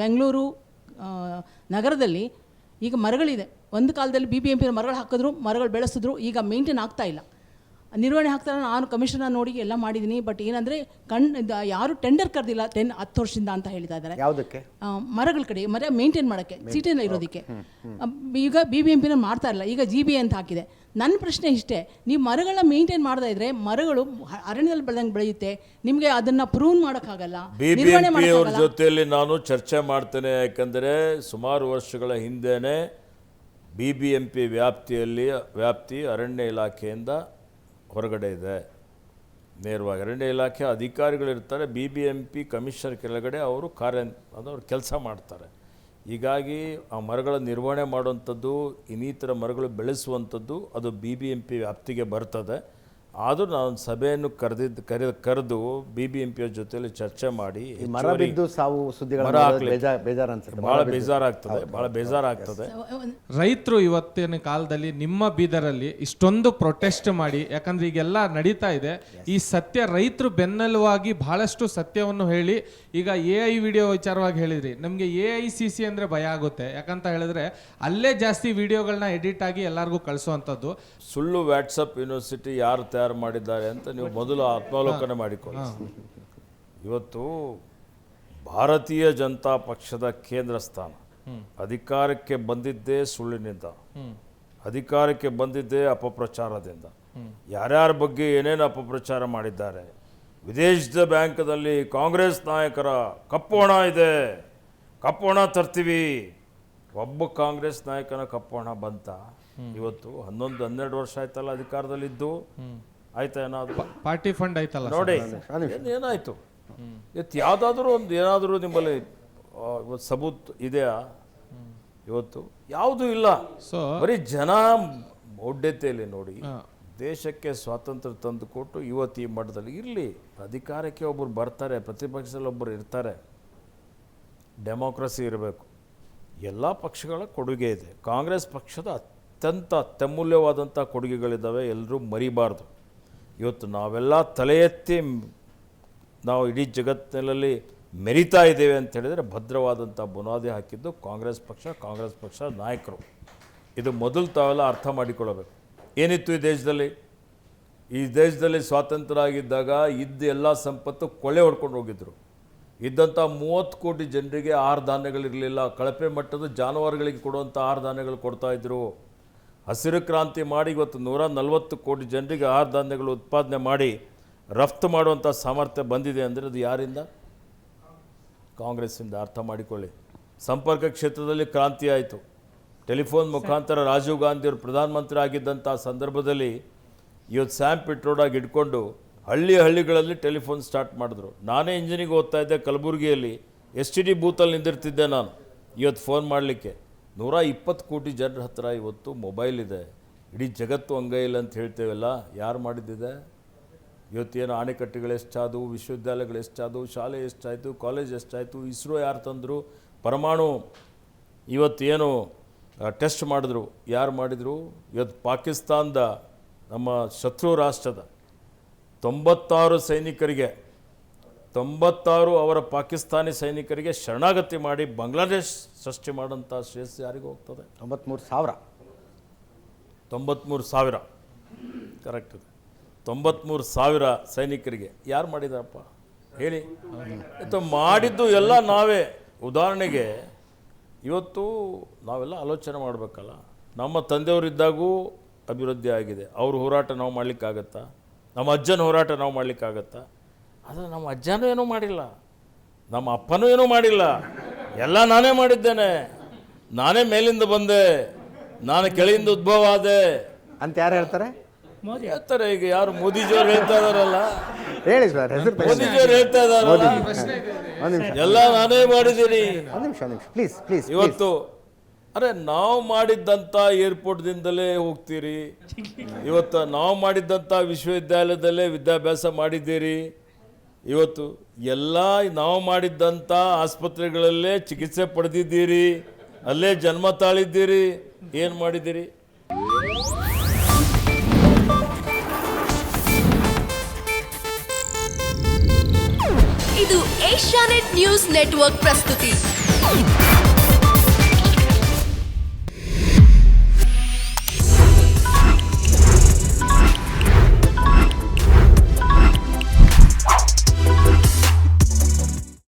ಬೆಂಗಳೂರು ನಗರದಲ್ಲಿ ಈಗ ಮರಗಳಿದೆ. ಒಂದು ಕಾಲದಲ್ಲಿ BBMP ಮರಗಳು ಹಾಕಿದ್ರು, ಮರಗಳು ಬೆಳೆಸಿದ್ರು, ಈಗ ಮೇಂಟೈನ್ ಆಗ್ತಾ ಇಲ್ಲ, ನಿರ್ವಹಣೆ ಆಗ್ತಾರೆ. ನಾನು ಕಮಿಷನರ್ ನೋಡಿ ಎಲ್ಲ ಮಾಡಿದ್ದೀನಿ. ಬಟ್ ಏನಂದರೆ ಯಾರು ಟೆಂಡರ್ ಕರೆದಿಲ್ಲ 10 ವರ್ಷದಿಂದ ಅಂತ ಹೇಳ್ತಾ ಇದ್ದಾರೆ. ಯಾವುದಕ್ಕೆ? ಮರಗಳ ಕಡೆ, ಮರ ಮೇಂಟೈನ್ ಮಾಡೋಕ್ಕೆ, ಸಿಟಿನಲ್ಲಿ ಇರೋದಕ್ಕೆ. ಈಗ BBMP ಮಾಡ್ತಾ ಇಲ್ಲ, ಈಗ GB ಅಂತ ಹಾಕಿದೆ. ನನ್ನ ಪ್ರಶ್ನೆ ಇಷ್ಟೇ, ನೀವು ಮರಗಳನ್ನ ಮೇಂಟೈನ್ ಮಾಡ್ತಾ ಇದ್ರೆ ಮರಗಳು ಅರಣ್ಯದಲ್ಲಿ ಬೆಳೆದಂಗೆ ಬೆಳೆಯುತ್ತೆ, ನಿಮಗೆ ಅದನ್ನು ಪ್ರೂನ್ ಮಾಡೋಕ್ಕಾಗಲ್ಲ, ನಿರ್ವಹಣೆ ಅವ್ರ ಜೊತೆಯಲ್ಲಿ ನಾನು ಚರ್ಚೆ ಮಾಡ್ತೇನೆ. ಯಾಕಂದರೆ ಸುಮಾರು ವರ್ಷಗಳ ಹಿಂದೆನೇ BBMP ವ್ಯಾಪ್ತಿ ಅರಣ್ಯ ಇಲಾಖೆಯಿಂದ ಹೊರಗಡೆ ಇದೆ. ನೇರವಾಗಿ ಅರಣ್ಯ ಇಲಾಖೆ ಅಧಿಕಾರಿಗಳಿರ್ತಾರೆ, BBMP ಕಮಿಷನರ್ ಕೆಳಗಡೆ ಅವರು ಅವ್ರು ಕೆಲಸ ಮಾಡ್ತಾರೆ. ಹೀಗಾಗಿ ಆ ಮರಗಳ ನಿರ್ವಹಣೆ ಮಾಡುವಂಥದ್ದು, ಇನ್ನಿತರ ಮರಗಳು ಬೆಳೆಸುವಂಥದ್ದು ಅದು BBMP ವ್ಯಾಪ್ತಿಗೆ ಬರ್ತದೆ. ಆದರೂ ನಾನು ಸಭೆಯನ್ನು ಕರೆದು BBMP ಜೊತೆಯಲ್ಲಿ ಚರ್ಚೆ ಮಾಡಿ ಮರ ಬಿದ್ದು ಸಾವು ಸುದ್ದಿಗಳು ಭಾಳ ಬೇಜಾರಾಗ್ತದೆ. ರೈತರು ಇವತ್ತಿನ ಕಾಲದಲ್ಲಿ ನಿಮ್ಮ ಬೀದರಲ್ಲಿ ಇಷ್ಟೊಂದು ಪ್ರೊಟೆಸ್ಟ್ ಮಾಡಿ, ಯಾಕಂದ್ರೆ ಈಗೆಲ್ಲ ನಡೀತಾ ಇದೆ, ಈ ಸತ್ಯ ರೈತರು ಬೆನ್ನೆಲುವಾಗಿ ಬಹಳಷ್ಟು ಸತ್ಯವನ್ನು ಹೇಳಿ, ಈಗ AI ವಿಡಿಯೋ ವಿಚಾರವಾಗಿ ಹೇಳಿದ್ರಿ, ನಮಗೆ AICC ಅಂದರೆ ಭಯ ಆಗುತ್ತೆ. ಯಾಕಂತ ಹೇಳಿದ್ರೆ ಅಲ್ಲೇ ಜಾಸ್ತಿ ವಿಡಿಯೋಗಳನ್ನ ಎಡಿಟ್ ಆಗಿ ಎಲ್ಲರಿಗೂ ಕಳಿಸುವಂಥದ್ದು. ಸುಳ್ಳು ವಾಟ್ಸಪ್ ಯೂನಿವರ್ಸಿಟಿ ಯಾರು ತಯಾರು ಮಾಡಿದ್ದಾರೆ ಅಂತ ನೀವು ಮೊದಲು ಆತ್ಮಾವಲೋಕನ ಮಾಡಿಕೊಳ್ಳಿ. ಇವತ್ತು ಭಾರತೀಯ ಜನತಾ ಪಕ್ಷದ ಕೇಂದ್ರ ಸ್ಥಾನ ಅಧಿಕಾರಕ್ಕೆ ಬಂದಿದ್ದೇ ಸುಳ್ಳಿನಿಂದ, ಅಧಿಕಾರಕ್ಕೆ ಬಂದಿದ್ದೇ ಅಪಪ್ರಚಾರದಿಂದ. ಯಾರ್ಯಾರ ಬಗ್ಗೆ ಏನೇನು ಅಪಪ್ರಚಾರ ಮಾಡಿದ್ದಾರೆ. ವಿದೇಶದ ಬ್ಯಾಂಕ್ದಲ್ಲಿ ಕಾಂಗ್ರೆಸ್ ನಾಯಕರ ಕಪ್ಪು ಹಣ ಇದೆ, ಕಪ್ಪು ಹಣ ತರ್ತೀವಿ. ಒಬ್ಬ ಕಾಂಗ್ರೆಸ್ ನಾಯಕನ ಕಪ್ಪು ಹಣ ಬಂತ? ಇವತ್ತು 11-12 ವರ್ಷ ಆಯ್ತಲ್ಲ ಅಧಿಕಾರದಲ್ಲಿದ್ದು, ಆಯ್ತಾ? ಏನಾದ್ರು ಪಾರ್ಟಿ ಫಂಡ್ ಆಯ್ತಲ್ಲ ನೋಡಿ, ಏನಾಯ್ತು? ಇವತ್ತು ಯಾವುದಾದ್ರೂ ಒಂದು ಏನಾದರೂ ನಿಮ್ಮಲ್ಲಿ ಇವತ್ತು ಸಬೂತ್ ಇದೆಯಾ? ಇವತ್ತು ಯಾವುದೂ ಇಲ್ಲ. ಬರೀ ಜನ ಒಡ್ಡೆತೆಯಲ್ಲಿ ನೋಡಿ, ದೇಶಕ್ಕೆ ಸ್ವಾತಂತ್ರ್ಯ ತಂದು ಕೊಟ್ಟು ಇವತ್ತು ಈ ಮಟ್ಟದಲ್ಲಿ ಇರಲಿ. ಅಧಿಕಾರಕ್ಕೆ ಒಬ್ಬರು ಬರ್ತಾರೆ, ಪ್ರತಿಪಕ್ಷದಲ್ಲಿ ಒಬ್ಬರು ಇರ್ತಾರೆ. ಡೆಮೋಕ್ರಸಿ ಇರಬೇಕು. ಎಲ್ಲ ಪಕ್ಷಗಳ ಕೊಡುಗೆ ಇದೆ. ಕಾಂಗ್ರೆಸ್ ಪಕ್ಷದ ಅತ್ಯಂತ ಅತ್ಯಮೂಲ್ಯವಾದಂಥ ಕೊಡುಗೆಗಳಿದ್ದಾವೆ, ಎಲ್ಲರೂ ಮರಿಬಾರ್ದು. ಇವತ್ತು ನಾವೆಲ್ಲ ತಲೆ ಎತ್ತಿ ನಾವು ಇಡೀ ಜಗತ್ತಿನಲ್ಲಿ ಮೆರಿತಾ ಇದ್ದೇವೆ ಅಂತ ಹೇಳಿದರೆ ಭದ್ರವಾದಂಥ ಬುನಾದಿ ಹಾಕಿದ್ದು ಕಾಂಗ್ರೆಸ್ ಪಕ್ಷ ನಾಯಕರು. ಇದು ಮೊದಲು ತಾವೆಲ್ಲ ಅರ್ಥ ಮಾಡಿಕೊಳ್ಳಬೇಕು. ಏನಿತ್ತು ಈ ದೇಶದಲ್ಲಿ ಸ್ವಾತಂತ್ರ್ಯ ಆಗಿದ್ದಾಗ ಇದ್ದ ಎಲ್ಲ ಸಂಪತ್ತು ಕೊಳ್ಳೆ ಹೊಡ್ಕೊಂಡು ಹೋಗಿದ್ರು. ಇದ್ದಂಥ 30 ಕೋಟಿ ಜನರಿಗೆ ಆಹಾರ ಧಾನ್ಯಗಳಿರಲಿಲ್ಲ. ಕಳಪೆ ಮಟ್ಟದ ಜಾನುವಾರುಗಳಿಗೆ ಕೊಡುವಂಥ ಆಹಾರ ಧಾನ್ಯಗಳು ಕೊಡ್ತಾಯಿದ್ರು. ಹಸಿರು ಕ್ರಾಂತಿ ಮಾಡಿ ಇವತ್ತು 140 ಕೋಟಿ ಜನರಿಗೆ ಆಹಾರ ಧಾನ್ಯಗಳು ಉತ್ಪಾದನೆ ಮಾಡಿ ರಫ್ತು ಮಾಡುವಂಥ ಸಾಮರ್ಥ್ಯ ಬಂದಿದೆ ಅಂದರೆ ಅದು ಯಾರಿಂದ? ಕಾಂಗ್ರೆಸ್ಸಿಂದ. ಅರ್ಥ ಮಾಡಿಕೊಳ್ಳಿ. ಸಂಪರ್ಕ ಕ್ಷೇತ್ರದಲ್ಲಿ ಕ್ರಾಂತಿ ಆಯಿತು. ಟೆಲಿಫೋನ್ ಮುಖಾಂತರ ರಾಜೀವ್ ಗಾಂಧಿಯವರು ಪ್ರಧಾನಮಂತ್ರಿ ಆಗಿದ್ದಂಥ ಸಂದರ್ಭದಲ್ಲಿ ಇವತ್ತು ಸ್ಯಾಮ್ ಪಿಟ್ರೋಡಾಗಿ ಇಟ್ಕೊಂಡು ಹಳ್ಳಿಗಳಲ್ಲಿ ಟೆಲಿಫೋನ್ ಸ್ಟಾರ್ಟ್ ಮಾಡಿದ್ರು. ನಾನೇ ಇಂಜಿನಿಯರಿಂಗ್ ಓದ್ತಾ ಇದ್ದೆ ಕಲಬುರಗಿಯಲ್ಲಿ, STD ಬೂತಲ್ಲಿ ನಿಂದಿರ್ತಿದ್ದೆ ನಾನು. ಇವತ್ತು ಫೋನ್ ಮಾಡಲಿಕ್ಕೆ 120 ಕೋಟಿ ಜನರ ಹತ್ರ ಇವತ್ತು ಮೊಬೈಲ್ ಇದೆ. ಇಡೀ ಜಗತ್ತು ಅಂಗೈಲ್ ಅಂತ ಹೇಳ್ತೇವಲ್ಲ, ಯಾರು ಮಾಡಿದ್ದಿದೆ? ಇವತ್ತೇನು ಅಣೆಕಟ್ಟೆಗಳು ಎಷ್ಟಾದವು, ವಿಶ್ವವಿದ್ಯಾಲಯಗಳು ಎಷ್ಟಾದವು, ಶಾಲೆ ಎಷ್ಟಾಯಿತು, ಕಾಲೇಜ್ ಎಷ್ಟಾಯಿತು, ಇಸ್ರೋ ಯಾರು ತಂದರು, ಪರಮಾಣು ಇವತ್ತೇನು ಟೆಸ್ಟ್ ಮಾಡಿದ್ರು ಯಾರು ಮಾಡಿದರು? ಇವತ್ತು ಪಾಕಿಸ್ತಾನದ ನಮ್ಮ ಶತ್ರು ರಾಷ್ಟ್ರದ 96 ಸೈನಿಕರಿಗೆ 96 ಅವರ ಪಾಕಿಸ್ತಾನಿ ಸೈನಿಕರಿಗೆ ಶರಣಾಗತಿ ಮಾಡಿ ಬಾಂಗ್ಲಾದೇಶ್ ಸೃಷ್ಟಿ ಮಾಡೋಂಥ ಶ್ರೇಯಸ್ ಯಾರಿಗೂ ಹೋಗ್ತದೆ? 93,000 ಕರೆಕ್ಟ್ ಇದೆ. 93,000 ಸೈನಿಕರಿಗೆ ಯಾರು ಮಾಡಿದಾರಪ್ಪ ಹೇಳಿ? ಮಾಡಿದ್ದು ಎಲ್ಲ ನಾವೇ. ಉದಾಹರಣೆಗೆ ಇವತ್ತು ನಾವೆಲ್ಲ ಆಲೋಚನೆ ಮಾಡಬೇಕಲ್ಲ. ನಮ್ಮ ತಂದೆಯವರಿದ್ದಾಗೂ ಅಭಿವೃದ್ಧಿ ಆಗಿದೆ. ಅವ್ರ ಹೋರಾಟ ನಾವು ಮಾಡಲಿಕ್ಕಾಗತ್ತಾ? ನಮ್ಮ ಅಜ್ಜನ ಹೋರಾಟ ನಾವು ಮಾಡಲಿಕ್ಕಾಗತ್ತಾ? ಆದರೆ ನಮ್ಮ ಅಜ್ಜನೂ ಏನೂ ಮಾಡಿಲ್ಲ, ನಮ್ಮ ಅಪ್ಪನೂ ಏನೂ ಮಾಡಿಲ್ಲ. ಎಲ್ಲ ನಾನೇ ಮಾಡಿದ್ದೇನೆ. ನಾನೇ ಮೇಲಿಂದ ಬಂದೆ, ನಾನು ಕೆಳಗಿಂದ ಉದ್ಭವ ಆದೆ ಅಂತ ಯಾರು ಹೇಳ್ತಾರೆ? ಹೇಳ್ತಾರೆ. ಈಗ ಯಾರು ಮೋದಿಜಿಯವ್ರು ಹೇಳ್ತಾ ಇದಾರಲ್ಲ, ಹೇಳಿ ಸರ್, ಹೆಸರು ಮೋದಿಜಿಯವ್ರು ಹೇಳ್ತಾ ಇದಾರಲ್ಲ, ಎಲ್ಲ ನಾನೇ ಮಾಡಿದ್ದೀನಿ. ಪ್ಲೀಸ್. ಇವತ್ತು ಅರೆ ನಾವು ಮಾಡಿದ್ದಂಥ ಏರ್ಪೋರ್ಟ್ದಿಂದಲೇ ಹೋಗ್ತೀರಿ. ಇವತ್ತು ನಾವು ಮಾಡಿದ್ದಂಥ ವಿಶ್ವವಿದ್ಯಾಲಯದಲ್ಲೇ ವಿದ್ಯಾಭ್ಯಾಸ ಮಾಡಿದ್ದೀರಿ. ಇವತ್ತು ಎಲ್ಲ ನಾವು ಮಾಡಿದ್ದಂಥ ಆಸ್ಪತ್ರೆಗಳಲ್ಲೇ ಚಿಕಿತ್ಸೆ ಪಡೆದಿದ್ದೀರಿ, ಅಲ್ಲೇ ಜನ್ಮ ತಾಳಿದ್ದೀರಿ. ಏನು ಮಾಡಿದ್ದೀರಿ? ಇದು ಏಷ್ಯಾನೆಟ್ ನ್ಯೂಸ್ ನೆಟ್ವರ್ಕ್ ಪ್ರಸ್ತುತಿ.